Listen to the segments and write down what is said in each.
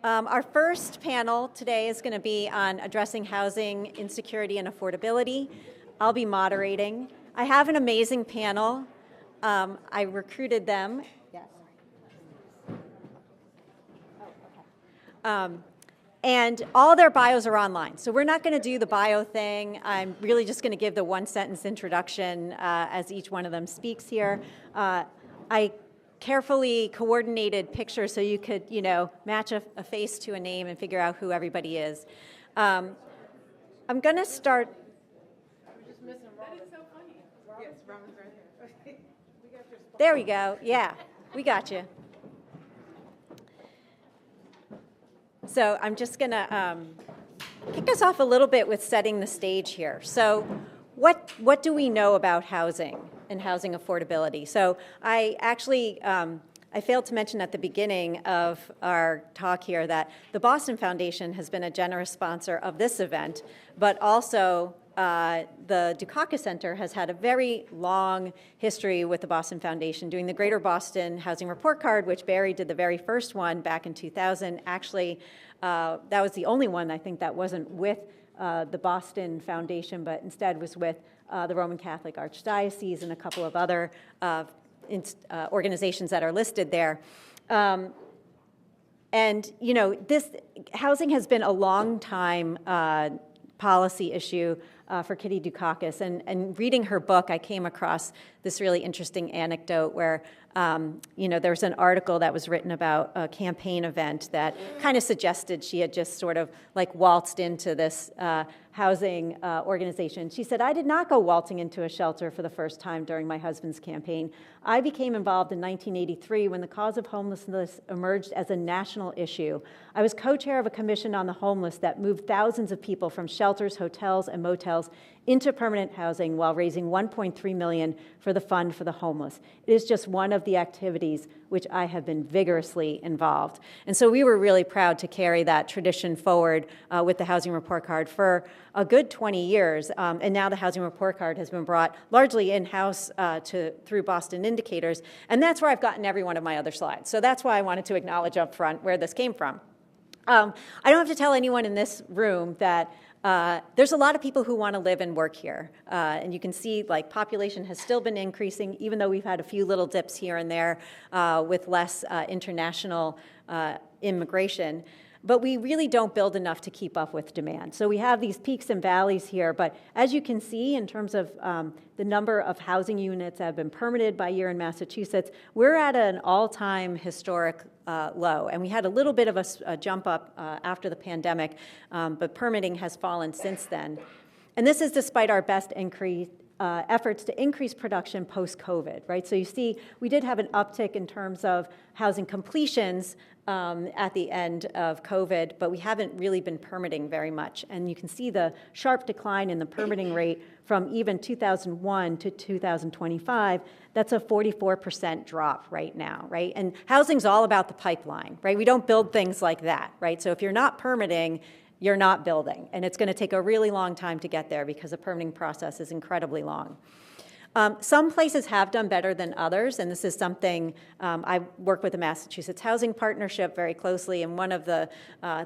Our first panel today is going to be on addressing housing insecurity and affordability. I'll be moderating. I have an amazing panel. I recruited them. Yes. And all their bios are online. So we're not going to do the bio thing. I'm really just going to give the one-sentence introduction as each one of them speaks here. I carefully coordinated pictures so you could, match a face to a name and figure out who everybody is. I'm going to start. We're just missing Robin. That is so funny. Yes, Robin's right here. We got your spot. There we go. Yeah, we got you. So I'm just going to kick us off a little bit with setting the stage here. So what do we know about housing and housing affordability? So I actually, I failed to mention at the beginning of our talk here that the Boston Foundation has been a generous sponsor of this event, but also the Dukakis Center has had a very long history with the Boston Foundation doing the Greater Boston Housing Report Card, which Barry did the very first one back in 2000. Actually, that was the only one I think that wasn't with the Boston Foundation, but instead was with the Roman Catholic Archdiocese and a couple of other organizations that are listed there. And, this housing has been a long time policy issue for Kitty Dukakis. And reading her book, I came across this really interesting anecdote where, there's an article that was written about a campaign event that kind of suggested she had just sort of like waltzed into this housing organization. She said, "I did not go waltzing into a shelter for the first time during my husband's campaign. I became involved in 1983 when the cause of homelessness emerged as a national issue. I was co-chair of a commission on the homeless that moved thousands of people from shelters, hotels, and motels into permanent housing while raising $1.3 million for the Fund for the Homeless. It is just one of the activities which I have been vigorously involved." And so we were really proud to carry that tradition forward with the Housing Report Card for a good 20 years. And now the Housing Report Card has been brought largely in-house through Boston Indicators. And that's where I've gotten every one of my other slides. So that's why I wanted to acknowledge up front where this came from. I don't have to tell anyone in this room that there's a lot of people who want to live and work here. And you can see population has still been increasing, even though we've had a few little dips here and there with less international immigration. But we really don't build enough to keep up with demand. So we have these peaks and valleys here. But as you can see, in terms of the number of housing units that have been permitted by year in Massachusetts, we're at an all-time historic low. And we had a little bit of a jump up after the pandemic, but permitting has fallen since then. And this is despite our best efforts to increase production post-COVID, right? So you see, we did have an uptick in terms of housing completions at the end of COVID, but we haven't really been permitting very much. And you can see the sharp decline in the permitting rate from even 2001 to 2025. That's a 44% drop right now, right? And housing's all about the pipeline, right? We don't build things like that, right? So if you're not permitting, you're not building. And it's going to take a really long time to get there because the permitting process is incredibly long. Some places have done better than others, and this is something I work with the Massachusetts Housing Partnership very closely, and one of the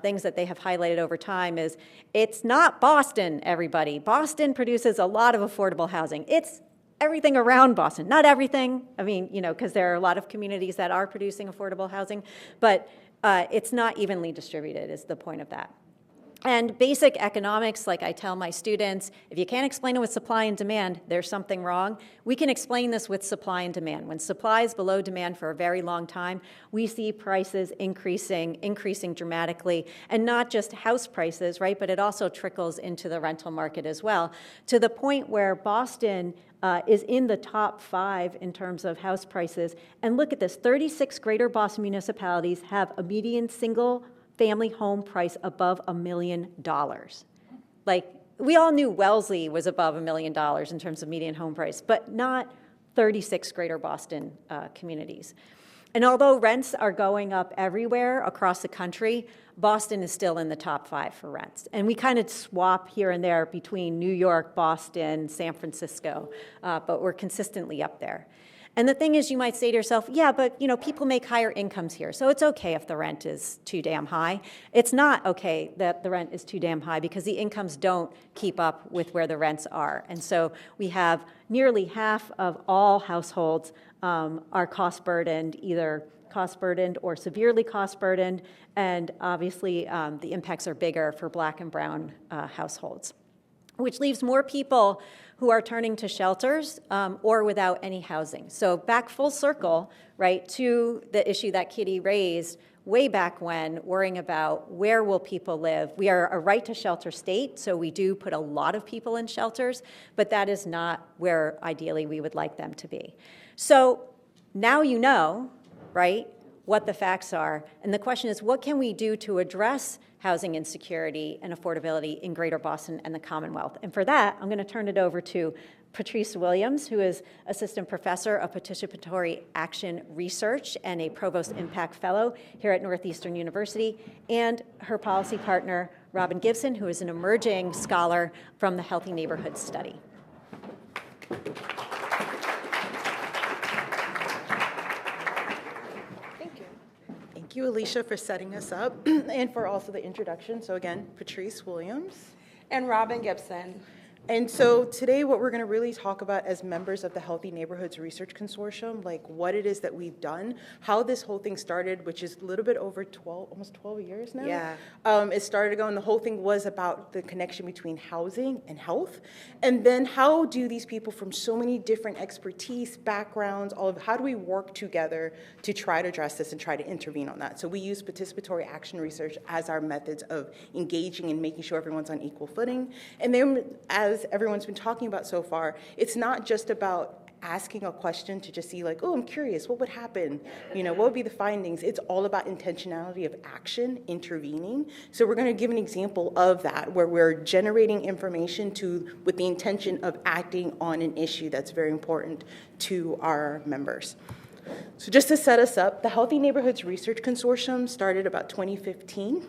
things that they have highlighted over time is it's not Boston, everybody. Boston produces a lot of affordable housing. It's everything around Boston. Not everything, because there are a lot of communities that are producing affordable housing, but it's not evenly distributed is the point of that. And basic economics, like I tell my students, if you can't explain it with supply and demand, there's something wrong. We can explain this with supply and demand. When supply is below demand for a very long time, we see prices increasing dramatically, and not just house prices, right, but it also trickles into the rental market as well, to the point where Boston is in the top 5 in terms of house prices. And look at this, 36 greater Boston municipalities have a median single-family home price above $1 million. We all knew Wellesley was above $1 million in terms of median home price, but not 36 greater Boston communities. And although rents are going up everywhere across the country, Boston is still in the top 5 for rents. And we kind of swap here and there between New York, Boston, San Francisco, but we're consistently up there. And the thing is, you might say to yourself, yeah, but people make higher incomes here, so it's okay if the rent is too damn high. It's not okay that the rent is too damn high because the incomes don't keep up with where the rents are. And so we have nearly half of all households are cost burdened, either cost burdened or severely cost burdened, and obviously the impacts are bigger for Black and brown households, which leaves more people who are turning to shelters or without any housing. So back full circle, right, to the issue that Kitty raised way back when, worrying about where will people live. We are a right to shelter state, so we do put a lot of people in shelters, but that is not where ideally we would like them to be. So now you know, right, what the facts are, and the question is, what can we do to address housing insecurity and affordability in Greater Boston and the Commonwealth? And for that, I'm going to turn it over to Patrice Williams, who is Assistant Professor of Participatory Action Research and a Provost Impact Fellow here at Northeastern University, and her policy partner, Robin Gibson, who is an emerging scholar from the Healthy Neighborhoods Study. Thank you, Alicia, for setting us up and for also the introduction. So again, Patrice Williams. And Robin Gibson. And so today what we're going to really talk about as members of the Healthy Neighborhoods Research Consortium, like what it is that we've done, how this whole thing started, which is a little bit over almost 12 years now. Yeah. It started ago, and the whole thing was about the connection between housing and health. And then how do these people from so many different expertise, backgrounds, how do we work together to try to address this and try to intervene on that? So we use participatory action research as our methods of engaging and making sure everyone's on equal footing. And then, as everyone's been talking about so far, it's not just about asking a question to just see like, oh, I'm curious, what would happen? What would be the findings? It's all about intentionality of action, intervening. So we're going to give an example of that, where we're generating information with the intention of acting on an issue that's very important to our members. So just to set us up, the Healthy Neighborhoods Research Consortium started about 2015.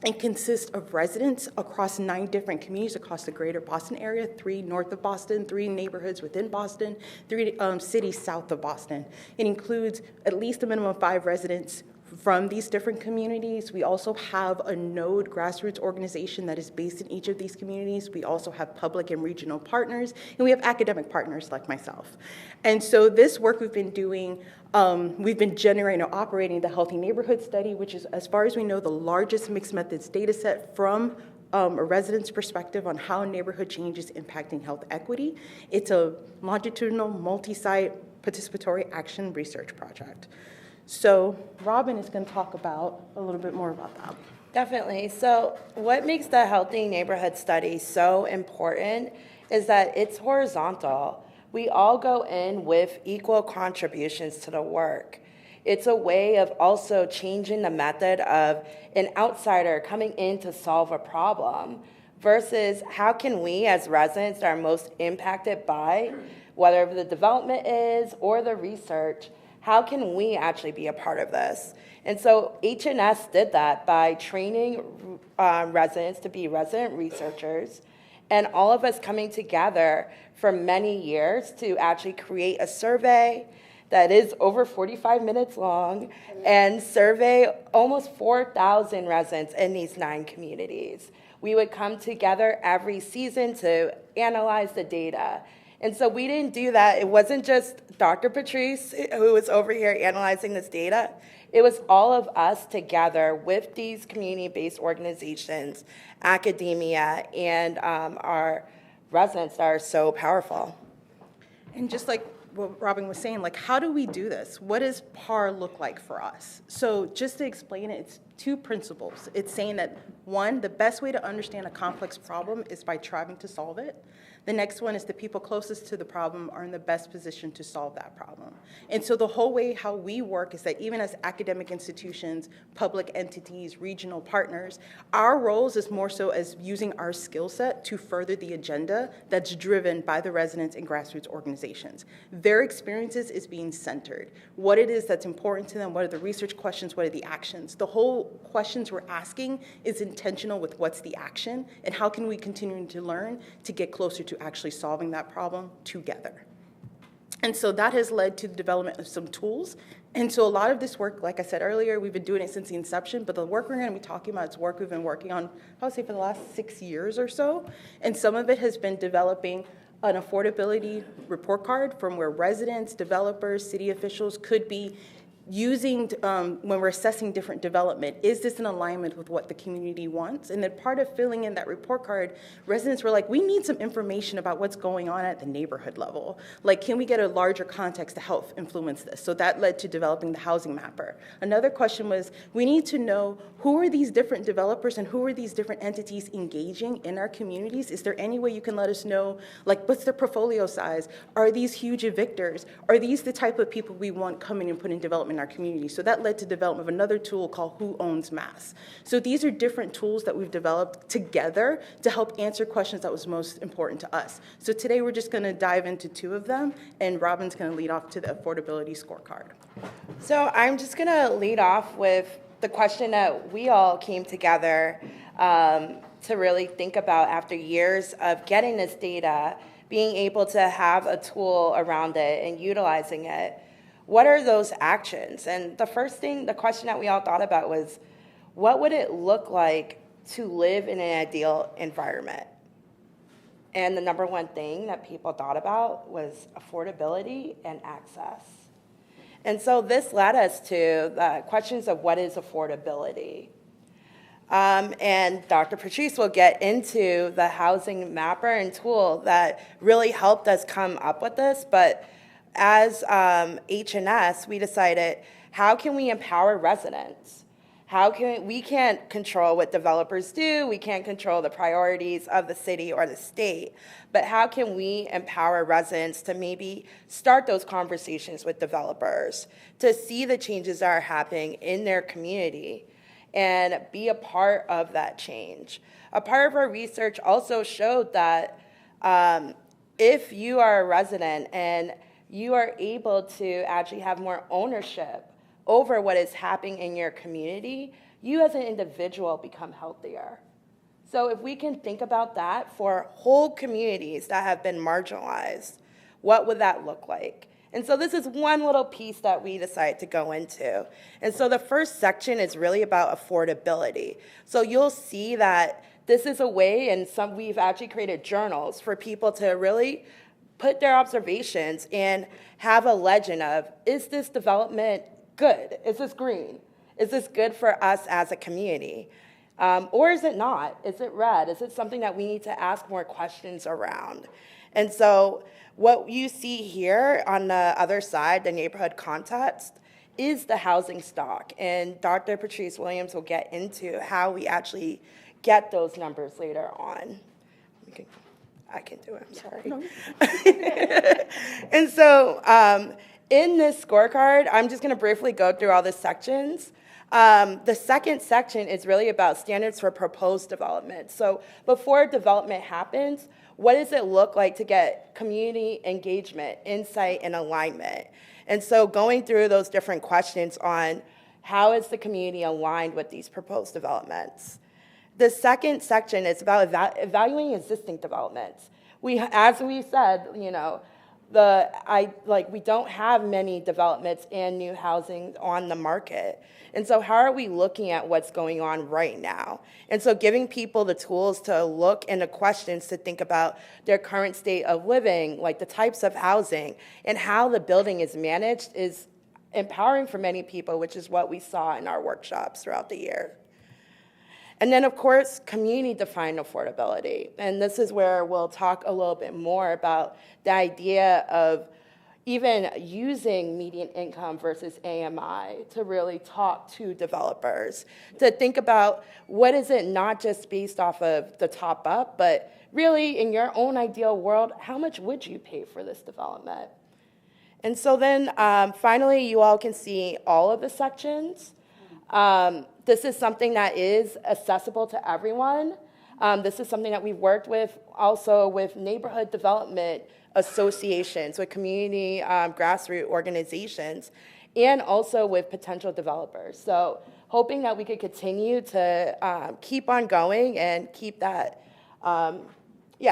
and consists of residents across 9 different communities across the greater Boston area, 3 north of Boston, 3 neighborhoods within Boston, 3 cities south of Boston. It includes at least a minimum of 5 residents from these different communities. We also have a node grassroots organization that is based in each of these communities. We also have public and regional partners, and we have academic partners like myself. And so this work we've been doing, we've been generating or operating the Healthy Neighborhood Study, which is, as far as we know, the largest mixed methods data set from a resident's perspective on how neighborhood change is impacting health equity. It's a longitudinal, multi-site participatory action research project. So Robin is going to talk about a little bit more about that. Definitely. So what makes the Healthy Neighborhood Study so important is that it's horizontal. We all go in with equal contributions to the work. It's a way of also changing the method of an outsider coming in to solve a problem versus how can we as residents that are most impacted by whatever the development is or the research, how can we actually be a part of this? And so HNS did that by training residents to be resident researchers, and all of us coming together for many years to actually create a survey that is over 45 minutes long and survey almost 4,000 residents in these 9 communities. We would come together every season to analyze the data. And so we didn't do that. It wasn't just Dr. Patrice who was over here analyzing this data. It was all of us together with these community-based organizations, academia, and our residents that are so powerful. And just like what Robin was saying, like, how do we do this? What does PAR look like for us? So just to explain it, it's 2 principles. It's saying that, 1, the best way to understand a complex problem is by trying to solve it. The next one is the people closest to the problem are in the best position to solve that problem. And so the whole way how we work is that even as academic institutions, public entities, regional partners, our roles is more so as using our skill set to further the agenda that's driven by the residents and grassroots organizations. Their experiences is being centered. What it is that's important to them, what are the research questions, what are the actions? The whole questions we're asking is intentional with what's the action and how can we continue to learn to get closer to actually solving that problem together. And so that has led to the development of some tools. And so a lot of this work, like I said earlier, we've been doing it since the inception, but the work we're going to be talking about is work we've been working on, I would say, for the last 6 years or so. And some of it has been developing an affordability report card from where residents, developers, city officials could be using when we're assessing different development. Is this in alignment with what the community wants? And then part of filling in that report card, residents were like, we need some information about what's going on at the neighborhood level. Like, can we get a larger context to help influence this? So that led to developing the housing mapper. Another question was, we need to know who are these different developers and who are these different entities engaging in our communities? Is there any way you can let us know, like, what's their portfolio size? Are these huge evictors? Are these the type of people we want coming and putting development in our community? So that led to development of another tool called Who Owns Mass. So these are different tools that we've developed together to help answer questions that was most important to us. So today we're just going to dive into 2 of them, and Robin's going to lead off to the affordability scorecard. So I'm just going to lead off with the question that we all came together to really think about after years of getting this data, being able to have a tool around it and utilizing it. What are those actions? And the question that we all thought about was, what would it look like to live in an ideal environment? And the number one thing that people thought about was affordability and access. And so this led us to the questions of what is affordability? And Dr. Patrice will get into the housing mapper and tool that really helped us come up with this, but as H&S, we decided, how can we empower residents? We can't control what developers do, we can't control the priorities of the city or the state, but how can we empower residents to maybe start those conversations with developers, to see the changes that are happening in their community, and be a part of that change. A part of our research also showed that if you are a resident and you are able to actually have more ownership over what is happening in your community, you as an individual become healthier. So if we can think about that for whole communities that have been marginalized, what would that look like? And so this is one little piece that we decided to go into. And so the first section is really about affordability. So you'll see that this is a way, and we've actually created journals for people to really put their observations and have a legend of, is this development good? Is this green? Is this good for us as a community? Or is it not? Is it red? Is it something that we need to ask more questions around? And so what you see here on the other side, the neighborhood context, is the housing stock. And Dr. Patrice Williams will get into how we actually get those numbers later on. I can do it, I'm sorry. And so in this scorecard, I'm just going to briefly go through all the sections. The second section is really about standards for proposed development. So before development happens, what does it look like to get community engagement, insight, and alignment? And so going through those different questions on how is the community aligned with these proposed developments. The second section is about evaluating existing developments. As we said, we don't have many developments and new housing on the market. And so how are we looking at what's going on right now? And so giving people the tools to look and the questions to think about their current state of living, like the types of housing and how the building is managed, is empowering for many people, which is what we saw in our workshops throughout the year. And then, of course, community-defined affordability. And this is where we'll talk a little bit more about the idea of even using median income versus AMI to really talk to developers, to think about what is it not just based off of the top up, but really in your own ideal world, how much would you pay for this development? And so then finally, you all can see all of the sections. This is something that is accessible to everyone. This is something that we've worked with also with neighborhood development associations, with community grassroots organizations, and also with potential developers. So hoping that we could continue to keep on going and keep that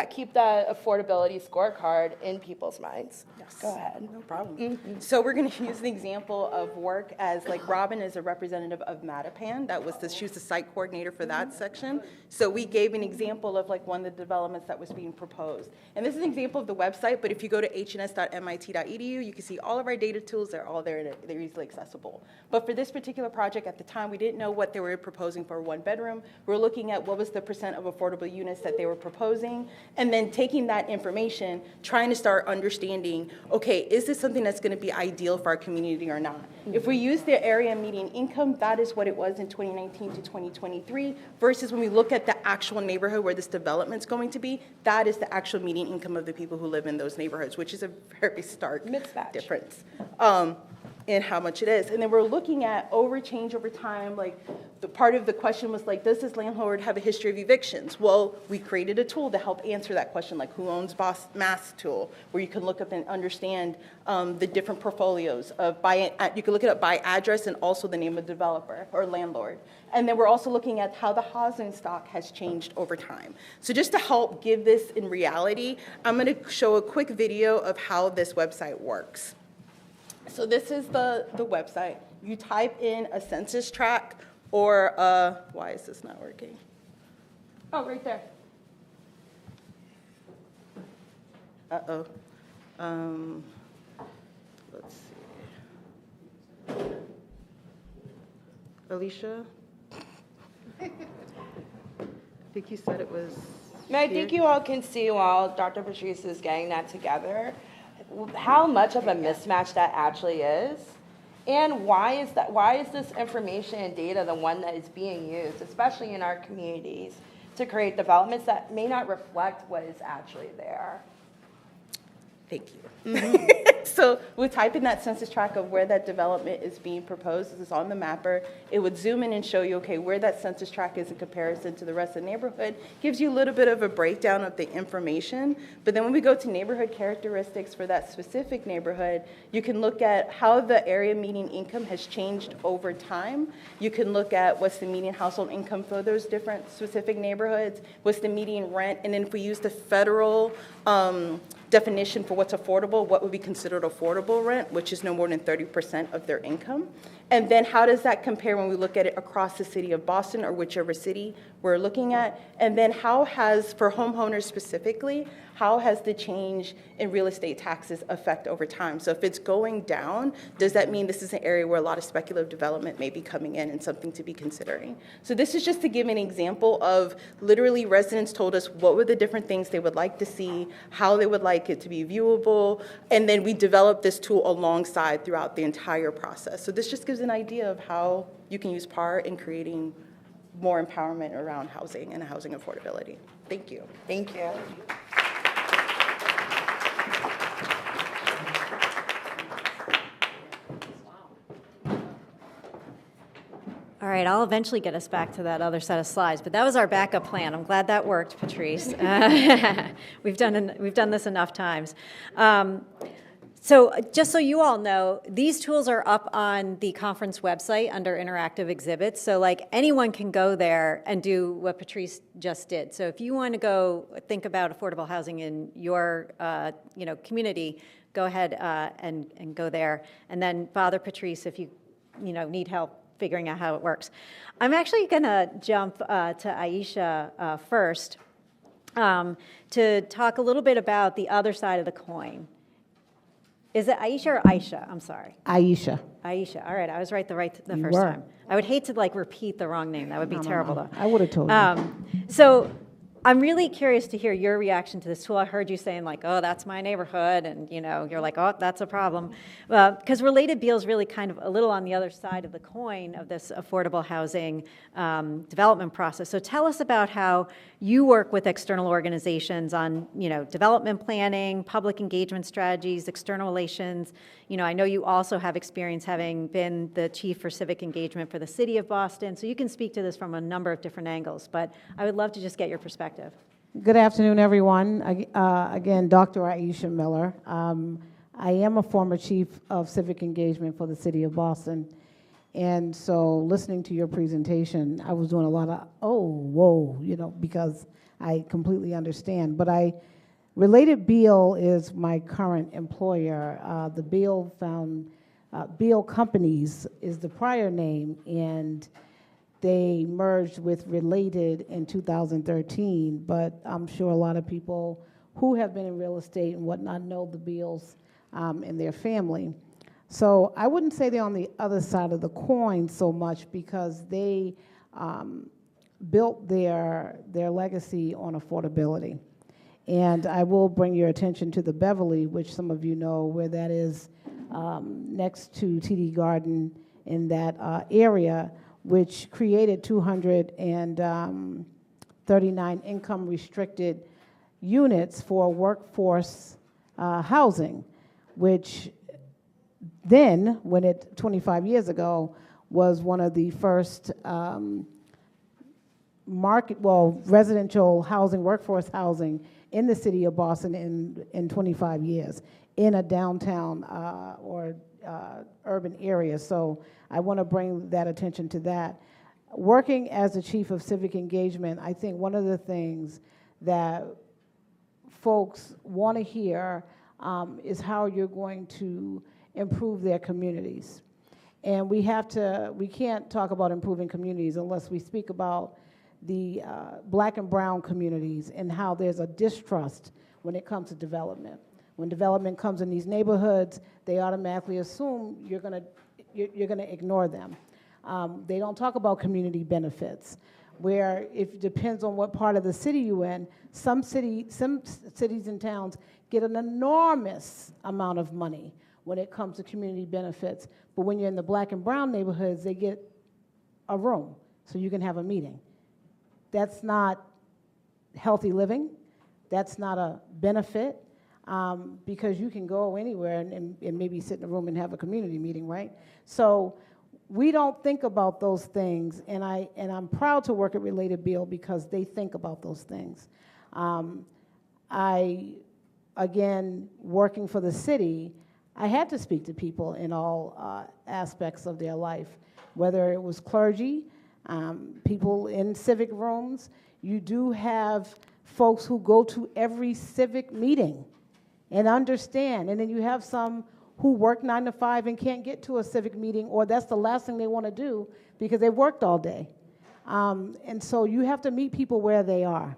keep the affordability scorecard in people's minds. Yes. Go ahead. No problem. So we're going to use an example of work as like Robin is a representative of Mattapan. She was the site coordinator for that section. So we gave an example of like one of the developments that was being proposed. And this is an example of the website, but if you go to hns.mit.edu, you can see all of our data tools. They're all there and they're easily accessible. But for this particular project at the time, we didn't know what they were proposing for a one bedroom. We're looking at what was the percent of affordable units that they were proposing, and then taking that information, trying to start understanding, okay, is this something that's going to be ideal for our community or not? If we use the area median income, that is what it was in 2019 to 2023, versus when we look at the actual neighborhood where this development's going to be, that is the actual median income of the people who live in those neighborhoods, which is a very stark Mismatch. difference. In how much it is. And then we're looking at change over time, like the part of the question was like, does this landlord have a history of evictions? Well, we created a tool to help answer that question, like Who Owns Mass tool, where you can look up and understand the different portfolios of you can look it up by address and also the name of the developer or landlord. And then we're also looking at how the housing stock has changed over time. So just to help give this in reality, I'm going to show a quick video of how this website works. So this is the website. You type in a census tract or why is this not working? Oh, right there. Uh-oh. Let's see. Alicia? I think you said it was I think you all can see while Dr. Patrice is getting that together how much of a mismatch that actually is, and why is this information and data the one that is being used, especially in our communities, to create developments that may not reflect what is actually there. Thank you. So we type in that census tract of where that development is being proposed. This is on the mapper. It would zoom in and show you, okay, where that census tract is in comparison to the rest of the neighborhood. Gives you a little bit of a breakdown of the information. But then when we go to neighborhood characteristics for that specific neighborhood, you can look at how the area median income has changed over time. You can look at what's the median household income for those different specific neighborhoods, what's the median rent, and then if we use the federal definition for what's affordable, what would be considered affordable rent, which is no more than 30% of their income. And then how does that compare when we look at it across the city of Boston or whichever city we're looking at? And then how has, for homeowners specifically, how has the change in real estate taxes affect over time? So if it's going down, does that mean this is an area where a lot of speculative development may be coming in and something to be considering? So this is just to give an example of literally residents told us what were the different things they would like to see, how they would like it to be viewable, and then we developed this tool alongside throughout the entire process. So this just gives an idea of how you can use PAR in creating more empowerment around housing and housing affordability. Thank you. Thank you. All right, I'll eventually get us back to that other set of slides, but that was our backup plan. I'm glad that worked, Patrice. We've done this enough times. So just so you all know, these tools are up on the conference website under interactive exhibits. So like anyone can go there and do what Patrice just did. So if you want to go think about affordable housing in your community, go ahead and go there. And then bother Patrice if you need help figuring out how it works. I'm actually going to jump to Aisha first to talk a little bit about the other side of the coin. Is it Aisha or Aisha? I'm sorry. Aisha. Aisha. All right, I was right the first time. I would hate to repeat the wrong name. That would be terrible, though. I would have told you. So I'm really curious to hear your reaction to this tool. I heard you saying oh, that's my neighborhood, and you're like, oh, that's a problem. Because Related Beal is really kind of a little on the other side of the coin of this affordable housing development process. So tell us about how you work with external organizations on, development planning, public engagement strategies, external relations. I know you also have experience having been the chief for civic engagement for the city of Boston, so you can speak to this from a number of different angles, but I would love to just get your perspective. Good afternoon, everyone. Again, Dr. Aisha Miller. I am a former chief of civic engagement for the city of Boston. And so listening to your presentation, I was doing a lot of, oh, whoa, because I completely understand. But Related Beal is my current employer. The Beal Companies is the prior name, and they merged with Related in 2013, but I'm sure a lot of people who have been in real estate and whatnot know the Beals and their family. So I wouldn't say they're on the other side of the coin so much, because they built their legacy on affordability. And I will bring your attention to the Beverly, which some of you know where that is, next to TD Garden in that area, which created 239 income restricted units for workforce housing, which then, 25 years ago, was one of the first residential housing, workforce housing in the city of Boston in 25 years in a downtown or urban area. So I want to bring that attention to that. Working as the chief of civic engagement, I think one of the things that folks want to hear is how you're going to improve their communities. And we can't talk about improving communities unless we speak about the black and brown communities and how there's a distrust when it comes to development. When development comes in these neighborhoods, they automatically assume you're gonna ignore them. They don't talk about community benefits, where it depends on what part of the city you're in. Some cities and towns get an enormous amount of money when it comes to community benefits, but when you're in the black and brown neighborhoods, they get a room so you can have a meeting. That's not healthy living. That's not a benefit, because you can go anywhere and maybe sit in a room and have a community meeting, right? So we don't think about those things, and I'm proud to work at Related Beal because they think about those things. Again, working for the city, I had to speak to people in all aspects of their life, whether it was clergy, people in civic rooms. You do have folks who go to every civic meeting and understand, and then you have some who work 9 to 5 and can't get to a civic meeting, or that's the last thing they want to do because they've worked all day. And so you have to meet people where they are.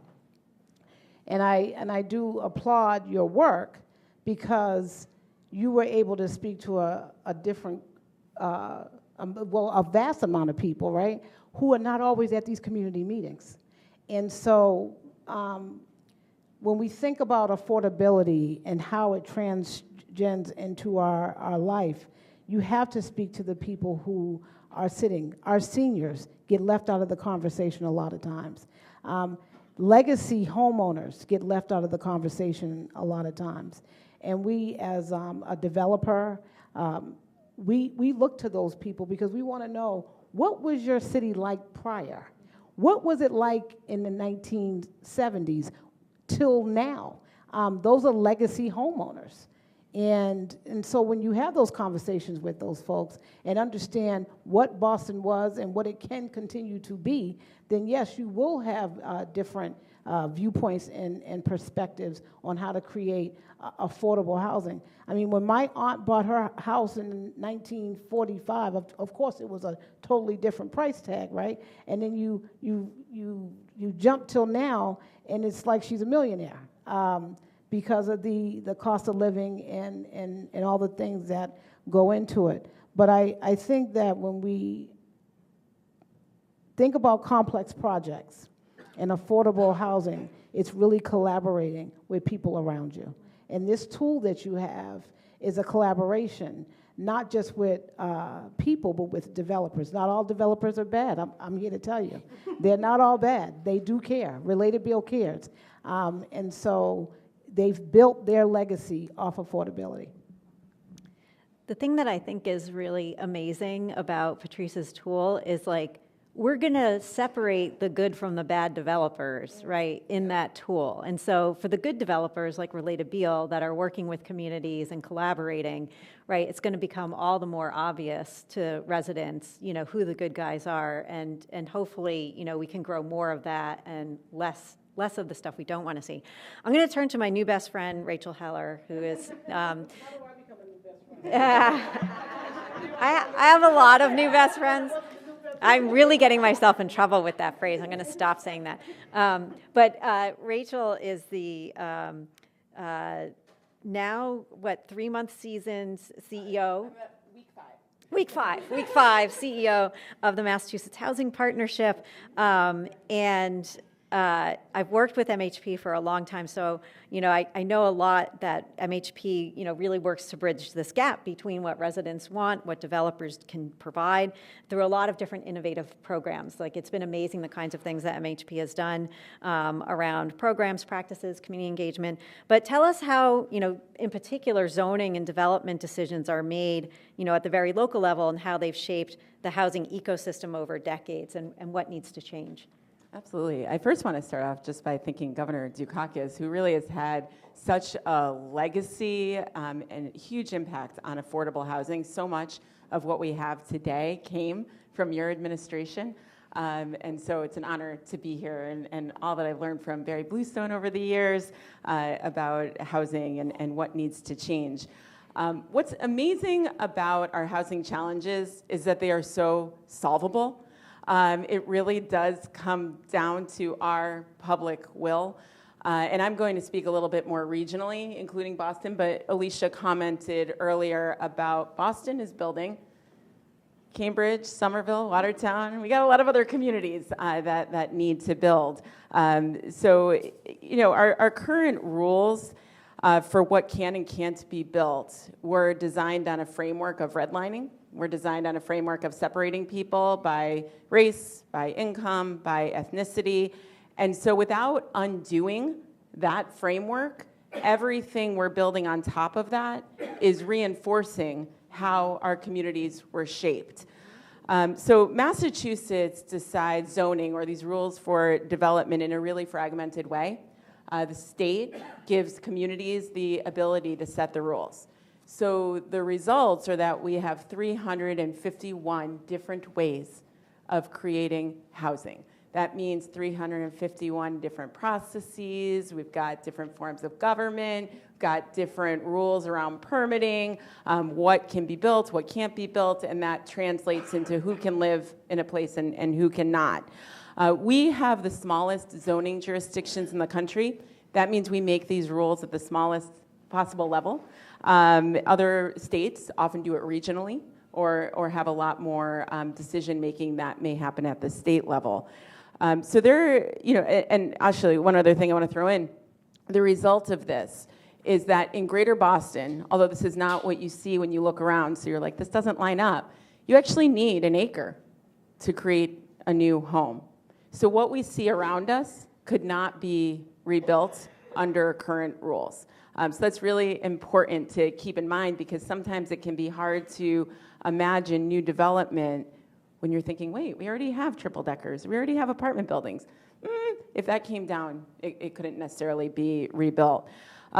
And I do applaud your work, because you were able to speak to a different, a vast amount of people, right, who are not always at these community meetings. And so when we think about affordability and how it transgens into our life, you have to speak to the people who are sitting. Our seniors get left out of the conversation a lot of times. Legacy homeowners get left out of the conversation a lot of times. And we, as a developer, we look to those people because we want to know, what was your city like prior? What was it like in the 1970s till now? Those are legacy homeowners. And so when you have those conversations with those folks and understand what Boston was and what it can continue to be, then yes, you will have different viewpoints and perspectives on how to create affordable housing. I mean, when my aunt bought her house in 1945, of course it was a totally different price tag, right? And then you jump till now, and it's like she's a millionaire. Because of the cost of living and all the things that go into it. But I think that when we think about complex projects and affordable housing, it's really collaborating with people around you. And this tool that you have is a collaboration, not just with people, but with developers. Not all developers are bad, I'm here to tell you. They're not all bad. They do care. Related Beal cares. And so they've built their legacy off affordability. The thing that I think is really amazing about Patrice's tool is, like, we're going to separate the good from the bad developers, right, in that tool. And so for the good developers like Related Beal that are working with communities and collaborating, right, it's going to become all the more obvious to residents, who the good guys are, and hopefully, we can grow more of that and less of the stuff we don't want to see. I'm going to turn to my new best friend, Rachel Heller, who is... How do I become a new best friend? I have a lot of new best friends. I'm really getting myself in trouble with that phrase. I'm going to stop saying that. But Rachel is the now, 3-month seasoned CEO. Week five, CEO of the Massachusetts Housing Partnership. And I've worked with MHP for a long time, so I know a lot that MHP really works to bridge this gap between what residents want, what developers can provide through a lot of different innovative programs. Like, it's been amazing the kinds of things that MHP has done around programs, practices, community engagement. But tell us how in particular zoning and development decisions are made at the very local level, and how they've shaped the housing ecosystem over decades, and what needs to change. Absolutely. I first want to start off just by thanking Governor Dukakis, who really has had such a legacy and huge impact on affordable housing. So much of what we have today came from your administration. And so it's an honor to be here, and all that I've learned from Barry Bluestone over the years about housing and what needs to change. What's amazing about our housing challenges is that they are so solvable. It really does come down to our public will. And I'm going to speak a little bit more regionally, including Boston, but Alicia commented earlier about Boston is building, Cambridge, Somerville, Watertown. We got a lot of other communities that need to build. So, our current rules for what can and can't be built were designed on a framework of redlining. We're designed on a framework of separating people by race, by income, by ethnicity. And so without undoing that framework, everything we're building on top of that is reinforcing how our communities were shaped. So Massachusetts decides zoning, or these rules for development, in a really fragmented way. The state gives communities the ability to set the rules. So the results are that we have 351 different ways of creating housing. That means 351 different processes. We've got different forms of government, got different rules around permitting, what can be built, what can't be built, and that translates into who can live in a place and who cannot. We have the smallest zoning jurisdictions in the country. That means we make these rules at the smallest possible level. Other states often do it regionally, or have a lot more decision-making that may happen at the state level. So there, and actually one other thing I want to throw in, the result of this is that in Greater Boston, although this is not what you see when you look around, so you're like, this doesn't line up, you actually need an acre to create a new home. So what we see around us could not be rebuilt under current rules. So that's really important to keep in mind, because sometimes it can be hard to imagine new development when you're thinking, wait, we already have triple deckers, we already have apartment buildings. If that came down, it couldn't necessarily be rebuilt.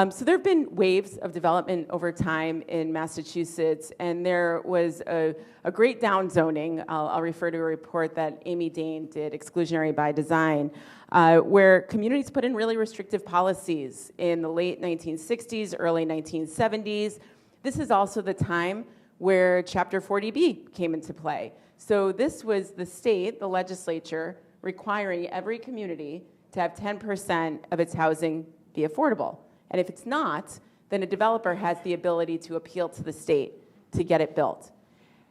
So there have been waves of development over time in Massachusetts, and there was a great downzoning. I'll refer to a report that Amy Dane did, Exclusionary by Design, where communities put in really restrictive policies in the late 1960s, early 1970s. This is also the time where Chapter 40B came into play. So this was the state, the legislature, requiring every community to have 10% of its housing be affordable. And if it's not, then a developer has the ability to appeal to the state to get it built.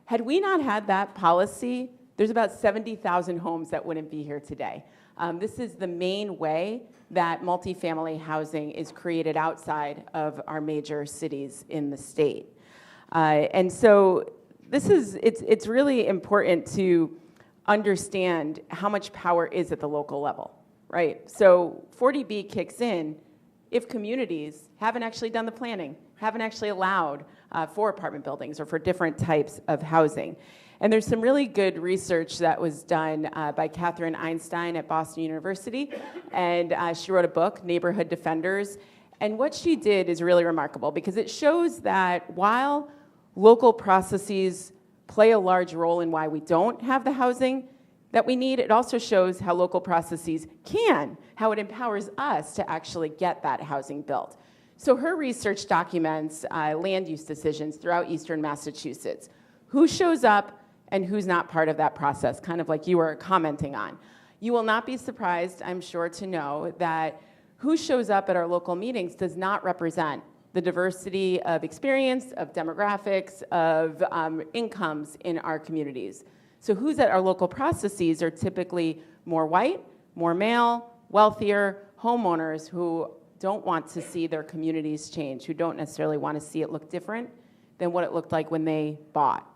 Had we not had that policy, there's about 70,000 homes that wouldn't be here today. This is the main way that multifamily housing is created outside of our major cities in the state. And so it's really important to understand how much power is at the local level, right? So 40B kicks in if communities haven't actually done the planning, haven't actually allowed for apartment buildings or for different types of housing. And there's some really good research that was done by Catherine Einstein at Boston University, and she wrote a book, Neighborhood Defenders. And what she did is really remarkable because it shows that while local processes play a large role in why we don't have the housing that we need, it also shows how local processes can, how it empowers us to actually get that housing built. So her research documents land use decisions throughout Eastern Massachusetts. Who shows up and who's not part of that process, kind of like you were commenting on. You will not be surprised, I'm sure, to know that who shows up at our local meetings does not represent the diversity of experience, of demographics, of incomes in our communities. So who's at our local processes are typically more white, more male, wealthier homeowners who don't want to see their communities change, who don't necessarily want to see it look different than what it looked like when they bought.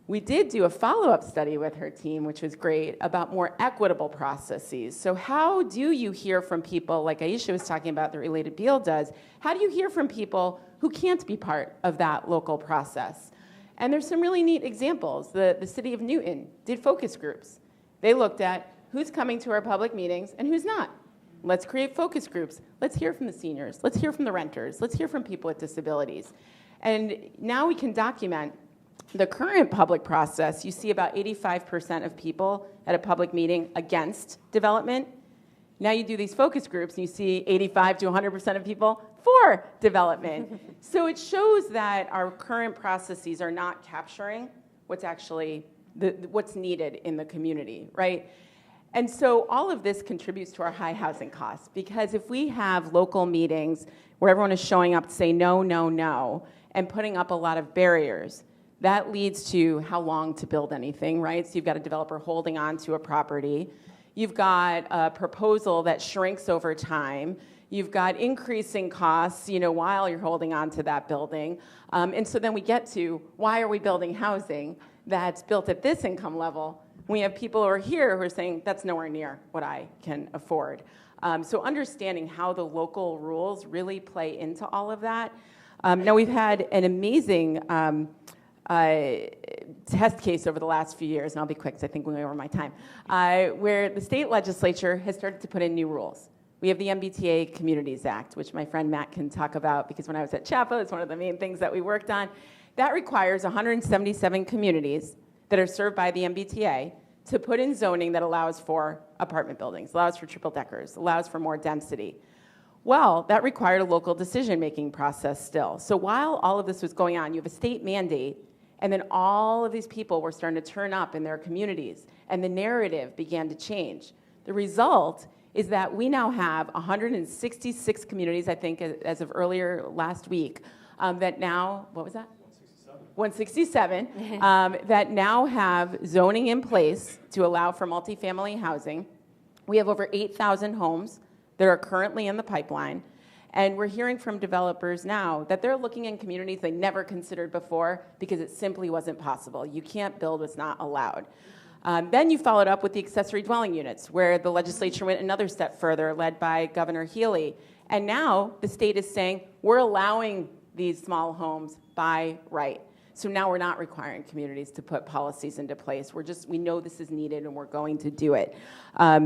We did do a follow-up study with her team, which was great, about more equitable processes. So how do you hear from people, like Aisha was talking about, the Related Beal does, how do you hear from people who can't be part of that local process? And there's some really neat examples. The city of Newton did focus groups. They looked at who's coming to our public meetings and who's not. Let's create focus groups. Let's hear from the seniors. Let's hear from the renters. Let's hear from people with disabilities. And now we can document the current public process. You see about 85% of people at a public meeting against development. Now you do these focus groups and you see 85 to 100% of people for development. So it shows that our current processes are not capturing what's actually what's needed in the community, right? And so all of this contributes to our high housing costs, because if we have local meetings where everyone is showing up to say no, no, no, and putting up a lot of barriers, that leads to how long to build anything, right? So you've got a developer holding on to a property. You've got a proposal that shrinks over time. You've got increasing costs, while you're holding on to that building. And so then we get to, why are we building housing that's built at this income level? We have people who are here who are saying, that's nowhere near what I can afford. So understanding how the local rules really play into all of that. Now we've had an amazing test case over the last few years, and I'll be quick because I think we're going over my time, where the state legislature has started to put in new rules. We have the MBTA Communities Act, which my friend Matt can talk about, because when I was at CHAPA, it's one of the main things that we worked on. That requires 177 communities that are served by the MBTA to put in zoning that allows for apartment buildings, allows for triple deckers, allows for more density. Well, that required a local decision-making process still. So while all of this was going on, you have a state mandate, and then all of these people were starting to turn up in their communities, and the narrative began to change. The result is that we now have 166 communities, I think, as of earlier last week, that now, what was that? 167, that now have zoning in place to allow for multifamily housing. We have over 8,000 homes that are currently in the pipeline. And we're hearing from developers now that they're looking in communities they never considered before because it simply wasn't possible. You can't build what's not allowed. Then you followed up with the accessory dwelling units, where the legislature went another step further, led by Governor Healy. And now the state is saying, we're allowing these small homes by right. So now we're not requiring communities to put policies into place. We know this is needed and we're going to do it.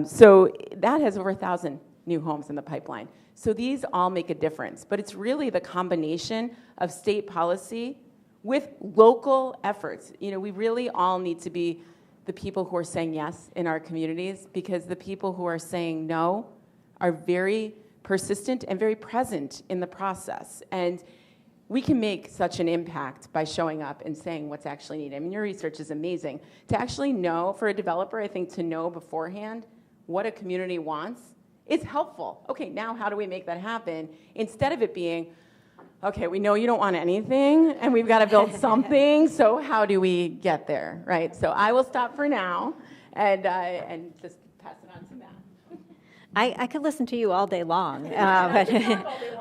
So that has over 1,000 new homes in the pipeline. So these all make a difference, but it's really the combination of state policy with local efforts. We really all need to be the people who are saying yes in our communities, because the people who are saying no are very persistent and very present in the process. And we can make such an impact by showing up and saying what's actually needed. I mean, your research is amazing. To actually know, for a developer, I think, to know beforehand what a community wants, it's helpful. Okay, now how do we make that happen? Instead of it being, okay, we know you don't want anything, and we've got to build something, so how do we get there, right? So I will stop for now and just pass it on to Matt. I could listen to you all day long,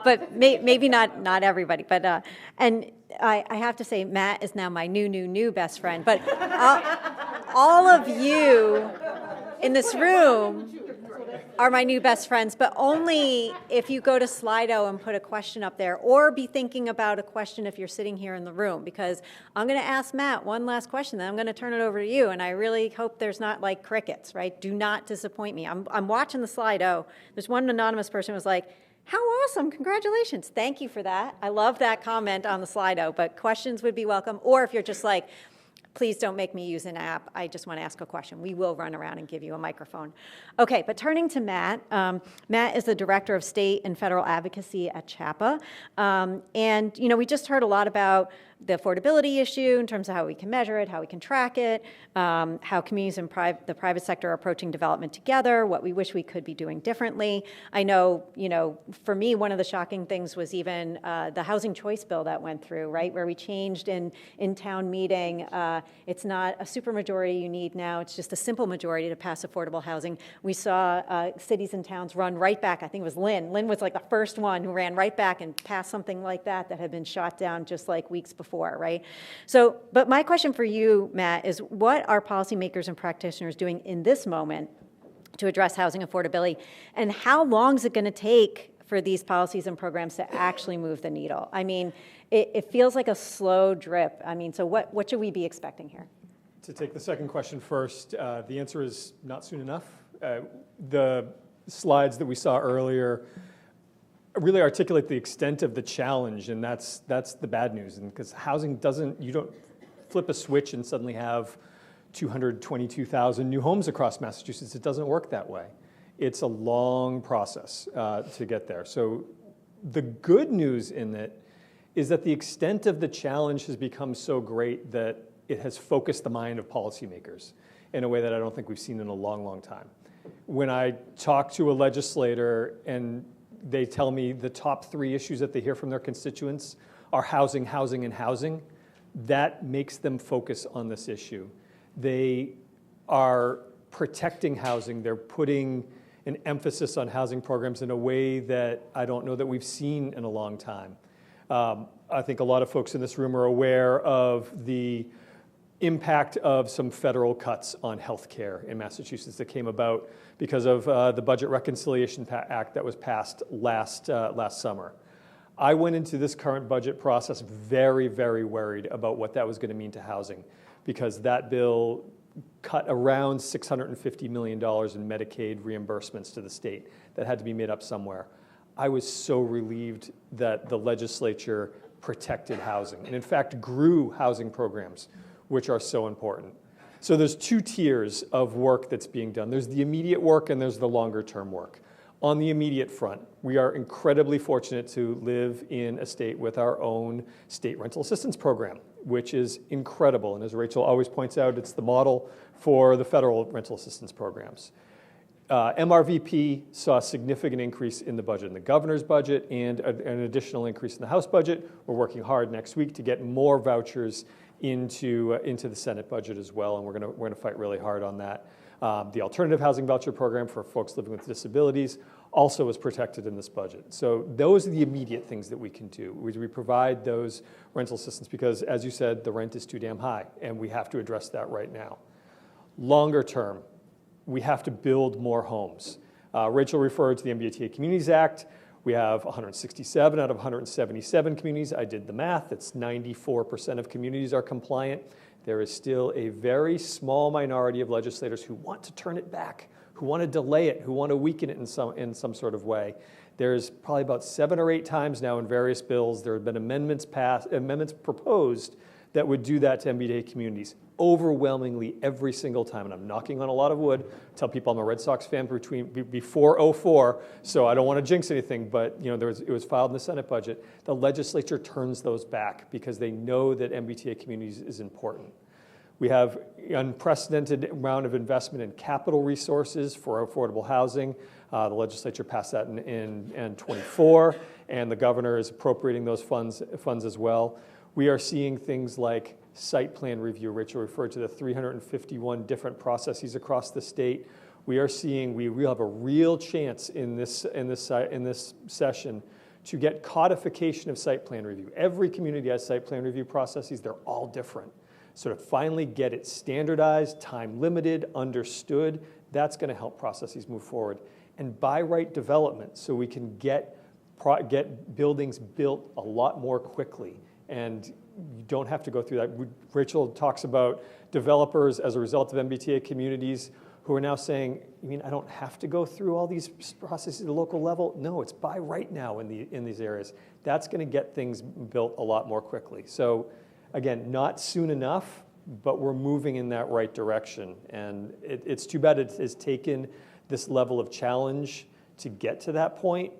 but maybe not everybody. But and I have to say, Matt is now my new best friend. But all of you in this room are my new best friends, but only if you go to Slido and put a question up there, or be thinking about a question if you're sitting here in the room, because I'm going to ask Matt one last question, then I'm going to turn it over to you, and I really hope there's not like crickets, right? Do not disappoint me. I'm watching the Slido. There's one anonymous person who was like, how awesome, congratulations. Thank you for that. I love that comment on the Slido, but questions would be welcome. Or if you're just like, please don't make me use an app. I just want to ask a question. We will run around and give you a microphone. Okay, but turning to Matt. Matt is the Director of State and Federal Advocacy at CHAPA. And, you know, we just heard a lot about the affordability issue in terms of how we can measure it, how we can track it, how communities and the private sector are approaching development together, what we wish we could be doing differently. I know, you know, for me, one of the shocking things was even the housing choice bill that went through, right, where we changed in town meeting. It's not a supermajority you need now. It's just a simple majority to pass affordable housing. We saw cities and towns run right back. I think it was Lynn. Lynn was like the first one who ran right back and passed something like that had been shot down just like weeks before. Right? So, but my question for you, Matt, is what are policymakers and practitioners doing in this moment to address housing affordability? And how long is it going to take for these policies and programs to actually move the needle? I mean, it feels like a slow drip. I mean, so what should we be expecting here? To take the second question first, the answer is not soon enough. The slides that we saw earlier really articulate the extent of the challenge, and that's the bad news. And because housing you don't flip a switch and suddenly have 222,000 new homes across Massachusetts. It doesn't work that way. It's a long process to get there. So the good news in it is that the extent of the challenge has become so great that it has focused the mind of policymakers in a way that I don't think we've seen in a long, long time. When I talk to a legislator and they tell me the top 3 issues that they hear from their constituents are housing, housing, and housing, that makes them focus on this issue. They are protecting housing. They're putting an emphasis on housing programs in a way that I don't know that we've seen in a long time. I think a lot of folks in this room are aware of the impact of some federal cuts on health care in Massachusetts that came about because of the Budget Reconciliation Act that was passed last summer. I went into this current budget process very, very worried about what that was going to mean to housing, because that bill cut around $650 million in Medicaid reimbursements to the state that had to be made up somewhere. I was so relieved that the legislature protected housing and in fact grew housing programs, which are so important. So there's 2 tiers of work that's being done. There's the immediate work and there's the longer term work. On the immediate front, we are incredibly fortunate to live in a state with our own state rental assistance program, which is incredible. And as Rachel always points out, it's the model for the federal rental assistance programs. MRVP saw a significant increase in the budget, in the governor's budget, and an additional increase in the House budget. We're working hard next week to get more vouchers into the Senate budget as well, and we're going to fight really hard on that. The alternative housing voucher program for folks living with disabilities also is protected in this budget. So those are the immediate things that we can do. We provide those rental assistance because, as you said, the rent is too damn high, and we have to address that right now. Longer term, we have to build more homes. Rachel referred to the MBTA Communities Act. We have 167 out of 177 communities. I did the math. It's 94% of communities are compliant. There is still a very small minority of legislators who want to turn it back, who want to delay it, who want to weaken it in some sort of way. There's probably about 7 or 8 times now in various bills there have been amendments proposed that would do that to MBTA communities. Overwhelmingly every single time, and I'm knocking on a lot of wood, tell people I'm a Red Sox fan before '04, so I don't want to jinx anything, but it was filed in the Senate budget. The legislature turns those back because they know that MBTA communities is important. We have an unprecedented amount of investment in capital resources for affordable housing. The legislature passed that in '24, and the governor is appropriating those funds as well. We are seeing things like site plan review. Rachel referred to the 351 different processes across the state. We are seeing we will have a real chance in this session to get codification of site plan review. Every community has site plan review processes. They're all different. So to finally get it standardized, time limited, understood, that's going to help processes move forward. and buy right development so we can get buildings built a lot more quickly. And you don't have to go through that. Rachel talks about developers as a result of MBTA communities who are now saying, you mean I don't have to go through all these processes at the local level? No, it's buy right now in these areas. That's going to get things built a lot more quickly. So again, not soon enough, but we're moving in that right direction. And it's too bad it has taken this level of challenge to get to that point,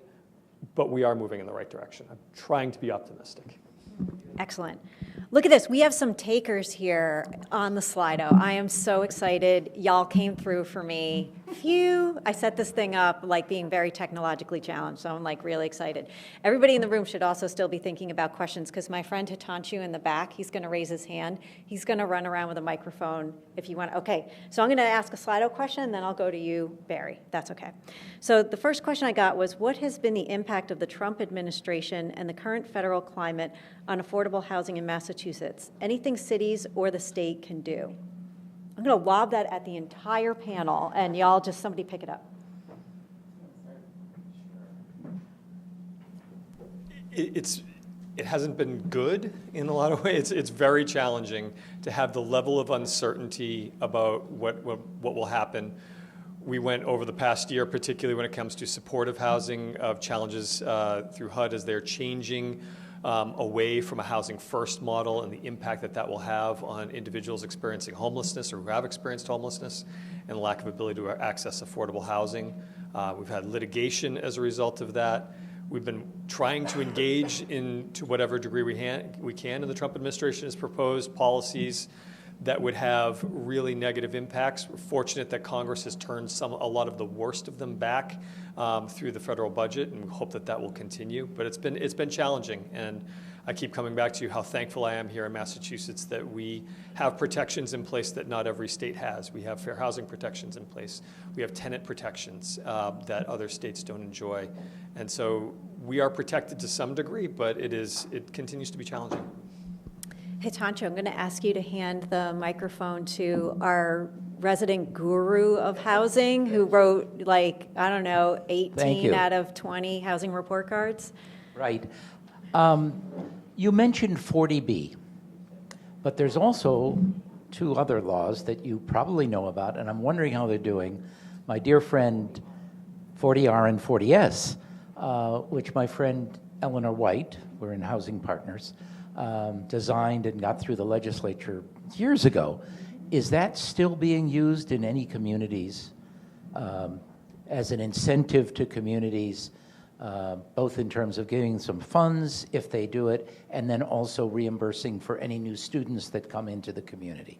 but we are moving in the right direction. I'm trying to be optimistic. Excellent. Look at this. We have some takers here on the Slido. I am so excited. Y'all came through for me. Phew. I set this thing up like being very technologically challenged, so I'm like really excited. Everybody in the room should also still be thinking about questions because my friend Hitanchu in the back, he's going to raise his hand. He's going to run around with a microphone if you want. Okay, so I'm going to ask a Slido question, and then I'll go to you, Barry. That's okay. So the first question I got was, what has been the impact of the Trump administration and the current federal climate on affordable housing in Massachusetts? Anything cities or the state can do? I'm going to lob that at the entire panel, and y'all just somebody pick it up. It hasn't been good in a lot of ways. It's very challenging to have the level of uncertainty about what will happen. We went over the past year, particularly when it comes to supportive housing, of challenges through HUD as they're changing away from a housing first model and the impact that will have on individuals experiencing homelessness or who have experienced homelessness and the lack of ability to access affordable housing. We've had litigation as a result of that. We've been trying to engage to whatever degree we can, and the Trump administration has proposed policies that would have really negative impacts. We're fortunate that Congress has turned a lot of the worst of them back through the federal budget, and we hope that will continue. But it's been challenging, and I keep coming back to how thankful I am here in Massachusetts that we have protections in place that not every state has. We have fair housing protections in place. We have tenant protections that other states don't enjoy, and so we are protected to some degree, but it continues to be challenging. Hitanchu, I'm going to ask you to hand the microphone to our resident guru of housing who wrote 18 out of 20 housing report cards. Right. You mentioned 40B, but there's also two other laws that you probably know about, and I'm wondering how they're doing. My dear friend 40R and 40S, which my friend Eleanor White, we're in Housing Partners, designed and got through the legislature years ago. Is that still being used in any communities as an incentive to communities, both in terms of giving some funds if they do it, and then also reimbursing for any new students that come into the community?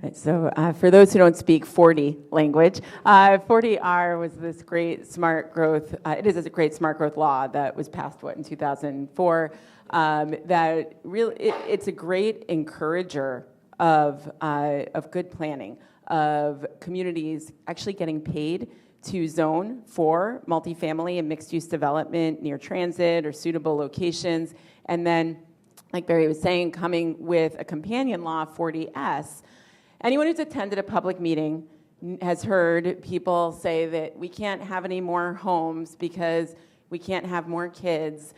Right, so for those who don't speak 40 language, 40R was this great smart growth, it is a great smart growth law that was passed, in 2004, that really, it's a great encourager of good planning, of communities actually getting paid to zone for multifamily and mixed-use development near transit or suitable locations, and then, like Barry was saying, coming with a companion law, 40S. Anyone who's attended a public meeting has heard people say that we can't have any more homes because we can't have more kids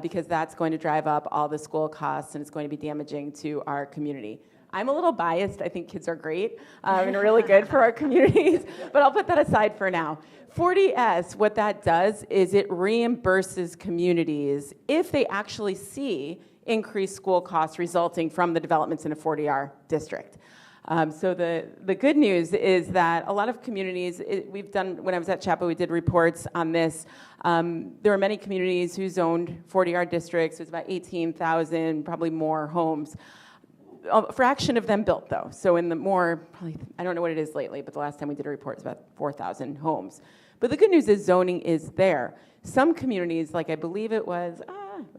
because that's going to drive up all the school costs and it's going to be damaging to our community. I'm a little biased. I think kids are great and really good for our communities, but I'll put that aside for now. 40S, what that does is it reimburses communities if they actually see increased school costs resulting from the developments in a 40R district. So the good news is that a lot of communities, we've done, when I was at Chapel, we did reports on this. There are many communities who zoned 40R districts. It's about 18,000, probably more homes. A fraction of them built, though. So in the more, probably, I don't know what it is lately, but the last time we did a report, it was about 4,000 homes. But the good news is zoning is there. Some communities, like I believe it was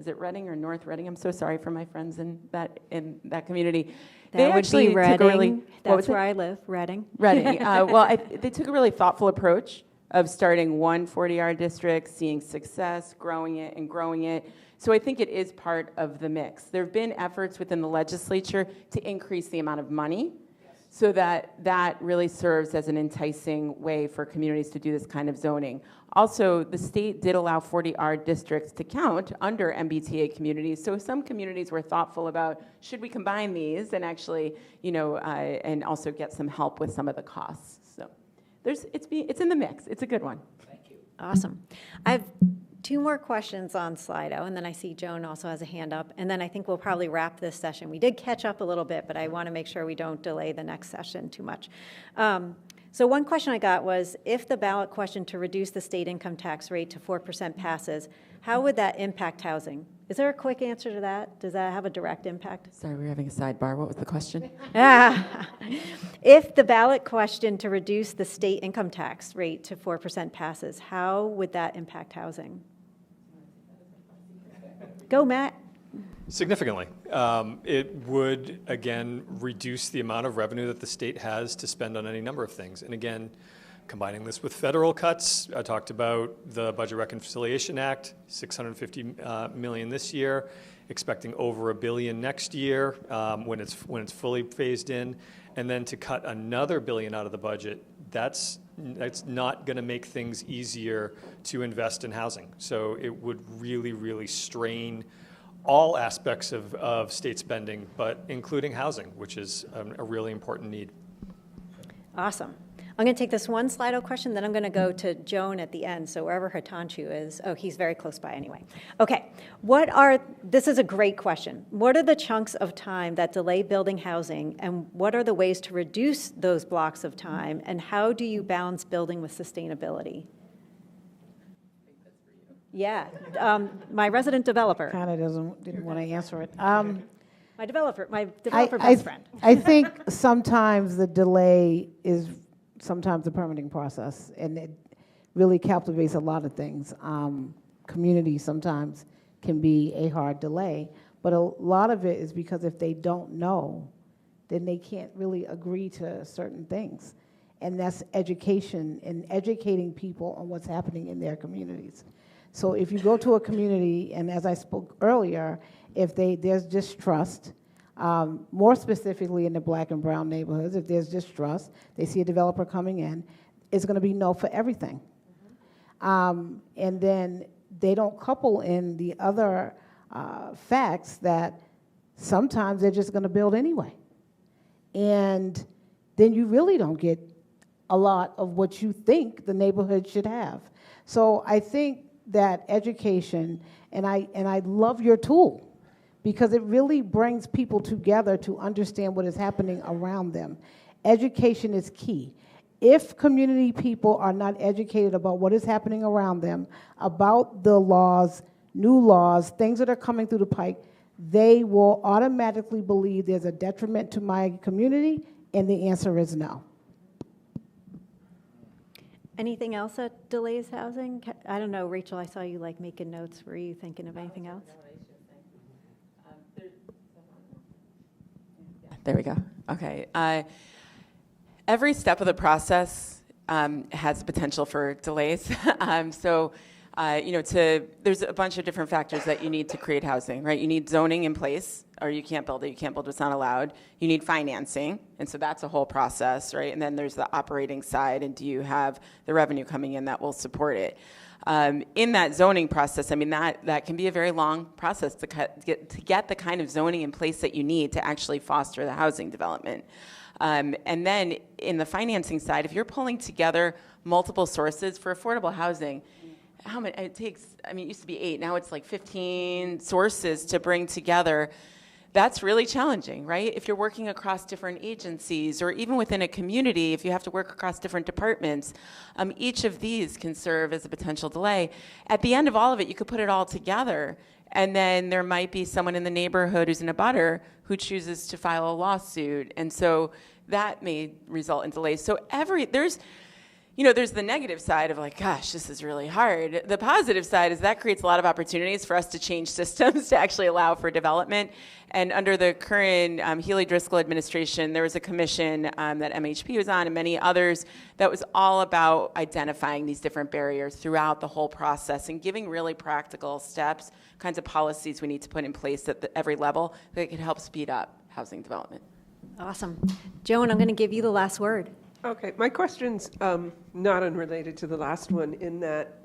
it Reading or North Reading? I'm so sorry for my friends in that community. That would be Reading. That's where I live, Reading. Reading. They took a really thoughtful approach of starting one 40R district, seeing success, growing it, and growing it. So I think it is part of the mix. There have been efforts within the legislature to increase the amount of money so that really serves as an enticing way for communities to do this kind of zoning. Also, the state did allow 40R districts to count under MBTA communities. So some communities were thoughtful about, should we combine these and actually, and also get some help with some of the costs. So it's in the mix. It's a good one. Awesome. I have 2 more questions on Slido, and then I see Joan also has a hand up, and then I think we'll probably wrap this session. We did catch up a little bit, but I want to make sure we don't delay the next session too much. So one question I got was, if the ballot question to reduce the state income tax rate to 4% passes, how would that impact housing? Is there a quick answer to that? Does that have a direct impact? Sorry, we were having a sidebar. What was the question? If the ballot question to reduce the state income tax rate to 4% passes, how would that impact housing? Go, Matt. Significantly. It would, again, reduce the amount of revenue that the state has to spend on any number of things. And again, combining this with federal cuts, I talked about the Budget Reconciliation Act, $650 million this year, expecting over $1 billion next year when it's fully phased in, and then to cut another $1 billion out of the budget. That's not going to make things easier to invest in housing. So it would really, really strain all aspects of state spending, but including housing, which is a really important need. Awesome. I'm going to take this one Slido question, then I'm going to go to Joan at the end. So wherever Hitanchu is, oh, he's very close by anyway. Okay, this is a great question. What are the chunks of time that delay building housing, and what are the ways to reduce those blocks of time, and how do you balance building with sustainability? Yeah, my resident developer. Kind of didn't want to answer it. My developer best friend. I think sometimes the delay is sometimes the permitting process, and it really captivates a lot of things. Community sometimes can be a hard delay, but a lot of it is because if they don't know, then they can't really agree to certain things. And that's education and educating people on what's happening in their communities. So if you go to a community, and as I spoke earlier, if there's distrust, more specifically in the black and brown neighborhoods, if there's distrust, they see a developer coming in, it's going to be no for everything. And then they don't couple in the other facts that sometimes they're just going to build anyway. And then you really don't get a lot of what you think the neighborhood should have. So I think that education, and I love your tool, because it really brings people together to understand what is happening around them. Education is key. If community people are not educated about what is happening around them, about the laws, new laws, things that are coming through the pike, they will automatically believe there's a detriment to my community, and the answer is no. Anything else that delays housing? I don't know, Rachel, I saw you like making notes. Were you thinking of anything else? There we go. Okay. Every step of the process has potential for delays. There's a bunch of different factors that you need to create housing, right? You need zoning in place, or you can't build it. You can't build what's not allowed. You need financing, and so that's a whole process, right? And then there's the operating side, and do you have the revenue coming in that will support it? In that zoning process, I mean, that can be a very long process to get the kind of zoning in place that you need to actually foster the housing development. And then in the financing side, if you're pulling together multiple sources for affordable housing, how many it takes? I mean, it used to be 8, now it's like 15 sources to bring together. That's really challenging, right? If you're working across different agencies, or even within a community, if you have to work across different departments, each of these can serve as a potential delay. At the end of all of it, you could put it all together, and then there might be someone in the neighborhood who's an abutter who chooses to file a lawsuit, and so that may result in delays. So there's the negative side of like, gosh, this is really hard. The positive side is that creates a lot of opportunities for us to change systems to actually allow for development. And under the current Healy-Driscoll administration, there was a commission that MHP was on and many others that was all about identifying these different barriers throughout the whole process and giving really practical steps, kinds of policies we need to put in place at every level that could help speed up housing development. Awesome. Joan, I'm going to give you the last word. Okay, my question's not unrelated to the last one in that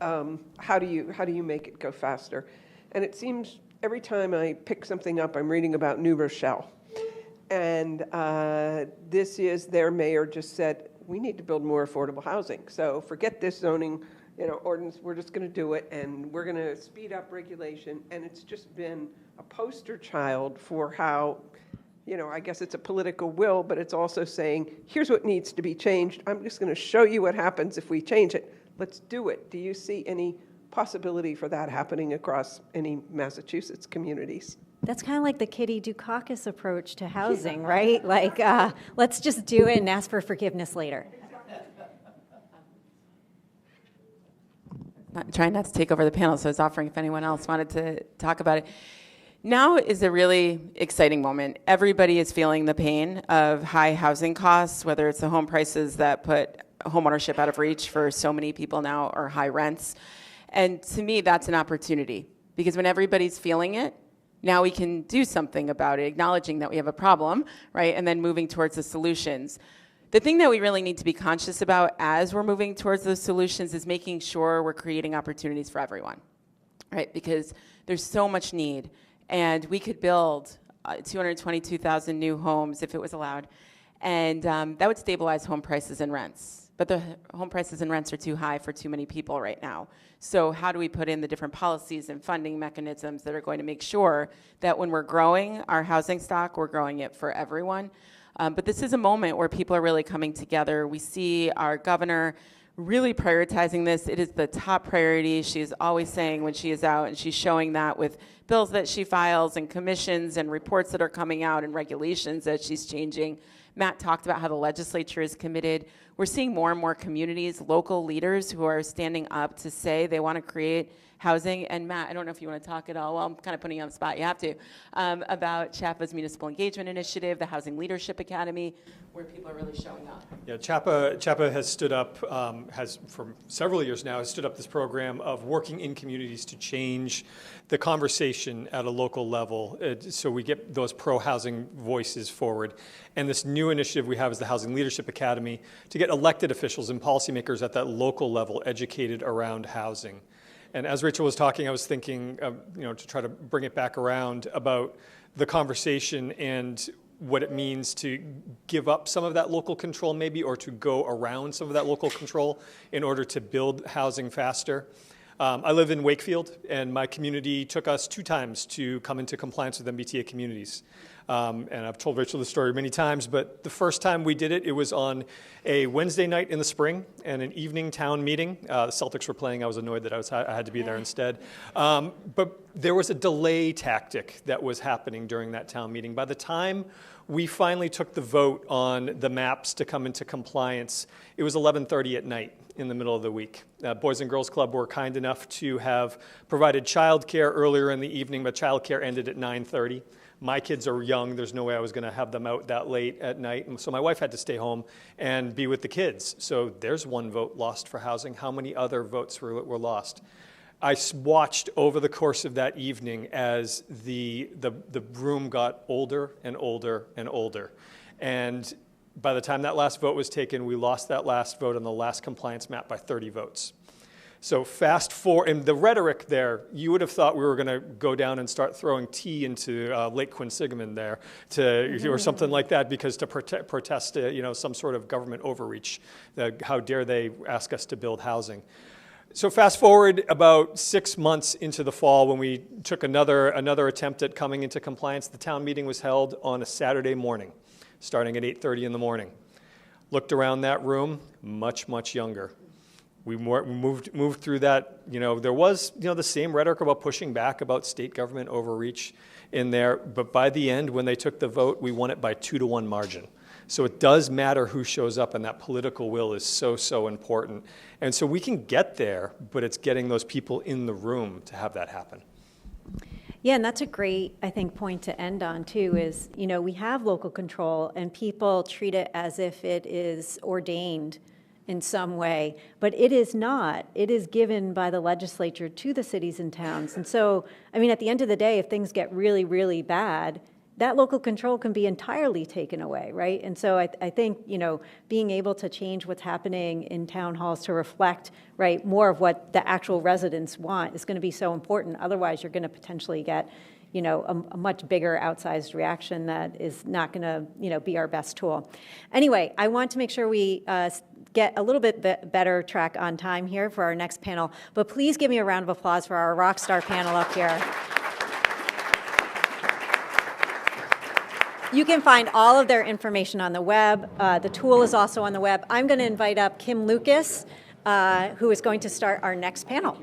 how do you make it go faster? And it seems every time I pick something up, I'm reading about New Rochelle. And their mayor just said, we need to build more affordable housing. So forget this zoning, ordinance, we're just going to do it, and we're going to speed up regulation. And it's just been a poster child for how, I guess it's a political will, but it's also saying, here's what needs to be changed. I'm just going to show you what happens if we change it. Let's do it. Do you see any possibility for that happening across any Massachusetts communities? That's kind of like the Kitty Dukakis approach to housing, right? Like, let's just do it and ask for forgiveness later. Trying not to take over the panel, so I was offering if anyone else wanted to talk about it. Now is a really exciting moment. Everybody is feeling the pain of high housing costs, whether it's the home prices that put homeownership out of reach for so many people now, or high rents. And to me, that's an opportunity, because when everybody's feeling it, now we can do something about it, acknowledging that we have a problem, right, and then moving towards the solutions. The thing that we really need to be conscious about as we're moving towards those solutions is making sure we're creating opportunities for everyone, right, because there's so much need. And we could build 222,000 new homes if it was allowed. And that would stabilize home prices and rents. But the home prices and rents are too high for too many people right now. So how do we put in the different policies and funding mechanisms that are going to make sure that when we're growing our housing stock, we're growing it for everyone? But this is a moment where people are really coming together. We see our governor really prioritizing this. It is the top priority. She is always saying when she is out, and she's showing that with bills that she files and commissions and reports that are coming out and regulations that she's changing. Matt talked about how the legislature is committed. We're seeing more and more communities, local leaders who are standing up to say they want to create housing. And Matt, I don't know if you want to talk at all. Well, I'm kind of putting you on the spot. You have to. About CHAPA's Municipal Engagement Initiative, the Housing Leadership Academy, where people are really showing up. Yeah, CHAPA has stood up, has for several years now, has stood up this program of working in communities to change the conversation at a local level, so we get those pro-housing voices forward. And this new initiative we have is the Housing Leadership Academy to get elected officials and policymakers at that local level educated around housing. And as Rachel was talking, I was thinking, to try to bring it back around about the conversation and what it means to give up some of that local control maybe, or to go around some of that local control in order to build housing faster. I live in Wakefield, and my community took us 2 times to come into compliance with MBTA communities. And I've told Rachel the story many times, but the first time we did it, it was on a Wednesday night in the spring and an evening town meeting. The Celtics were playing. I was annoyed that I had to be there instead. But there was a delay tactic that was happening during that town meeting. By the time we finally took the vote on the maps to come into compliance, it was 11:30 at night in the middle of the week. Boys and Girls Club were kind enough to have provided childcare earlier in the evening, but childcare ended at 9:30. My kids are young. There's no way I was going to have them out that late at night. And so my wife had to stay home and be with the kids. So there's 1 vote lost for housing. How many other votes were lost? I watched over the course of that evening as the room got older and older and older. And by the time that last vote was taken, we lost that last vote on the last compliance map by 30 votes. So fast forward, and the rhetoric there, you would have thought we were going to go down and start throwing tea into Lake Quinsigamond there, or something like that, because to protest, some sort of government overreach. How dare they ask us to build housing? So fast forward about 6 months into the fall, when we took another attempt at coming into compliance. The town meeting was held on a Saturday morning, starting at 8:30 in the morning. Looked around that room, much, much younger. We moved through that. There was the same rhetoric about pushing back about state government overreach in there, but by the end, when they took the vote, we won it by 2-to-1 margin. So it does matter who shows up, and that political will is so important. And so we can get there, but it's getting those people in the room to have that happen. Yeah, and that's a great, I think, point to end on, too, is, we have local control, and people treat it as if it is ordained in some way, but it is not. It is given by the legislature to the cities and towns. And so, at the end of the day, if things get really, really bad, that local control can be entirely taken away, right? And so I think, being able to change what's happening in town halls to reflect, right, more of what the actual residents want is going to be so important. Otherwise, you're going to potentially get, a much bigger outsized reaction that is not going to, be our best tool. Anyway, I want to make sure we get a little bit better track on time here for our next panel, but please give me a round of applause for our rock star panel up here. You can find all of their information on the web. The tool is also on the web. I'm going to invite up Kim Lucas, who is going to start our next panel.